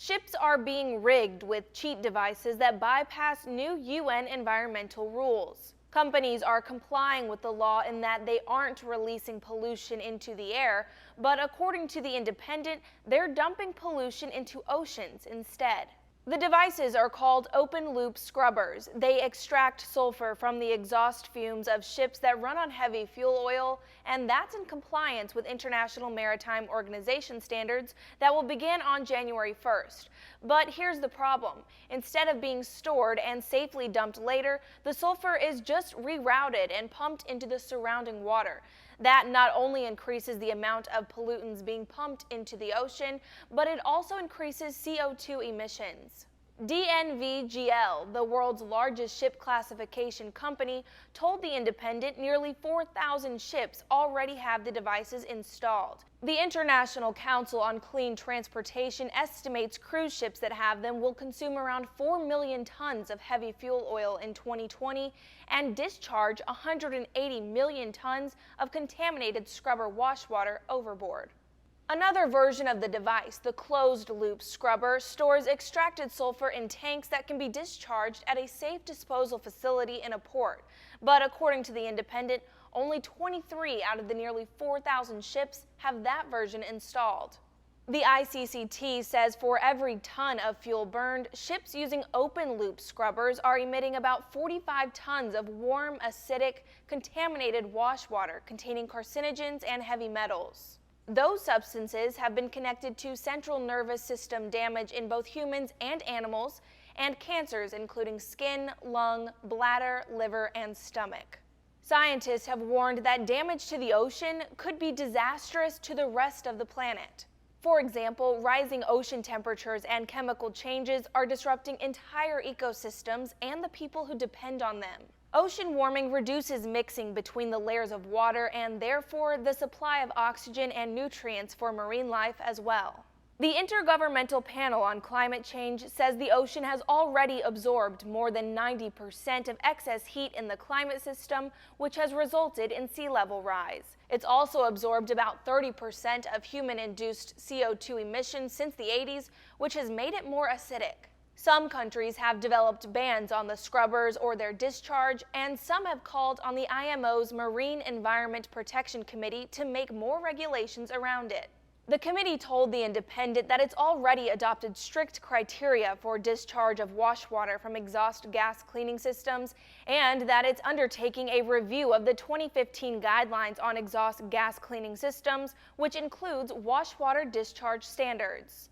Ships are being rigged with cheat devices that bypass new UN environmental rules. Companies are complying with the law in that they aren't releasing pollution into the air, but according to The Independent, they're dumping pollution into oceans instead. The devices are called Openloop Scrubbers. They extract sulfur from the exhaust fumes of ships that run on heavy fuel oil, and that's in compliance with International Maritime Organization standards that will begin on January 1st. But here's the problem. Instead of being stored and safely dumped later, the sulfur is just rerouted and pumped into the surrounding water. That not only increases the amount of pollutants being pumped into the ocean, but it also increases CO2 emissions. DNVGL, the world's largest ship classification company, told The Independent nearly 4,000 ships already have the devices installed. The International Council on Clean Transportation estimates cruise ships that have them will consume around 4 million tons of heavy fuel oil in 2020 and discharge 180 million tons of contaminated scrubber wash water overboard. Another version of the device, the closed-loop scrubber, stores extracted sulfur in tanks that can be discharged at a safe disposal facility in a port. But according to The Independent, only 23 out of the nearly 4,000 ships have that version installed. The ICCT says for every ton of fuel burned, ships using open-loop scrubbers are emitting about 45 tons of warm, acidic, contaminated wash water containing carcinogens and heavy metals. Those substances have been connected to central nervous system damage in both humans and animals, and cancers including skin, lung, bladder, liver, and stomach. Scientists have warned that damage to the ocean could be disastrous to the rest of the planet. For example, rising ocean temperatures and chemical changes are disrupting entire ecosystems and the people who depend on them. Ocean warming reduces mixing between the layers of water and therefore the supply of oxygen and nutrients for marine life as well. The Intergovernmental Panel on Climate Change says the ocean has already absorbed more than 90% of excess heat in the climate system, which has resulted in sea level rise. It's also absorbed about 30% of human-induced CO2 emissions since the 80s, which has made it more acidic. Some countries have developed bans on the scrubbers or their discharge, and some have called on the IMO's Marine Environment Protection Committee to make more regulations around it. The committee told The Independent that it's already adopted strict criteria for discharge of wash water from exhaust gas cleaning systems, and that it's undertaking a review of the 2015 guidelines on exhaust gas cleaning systems, which includes wash water discharge standards.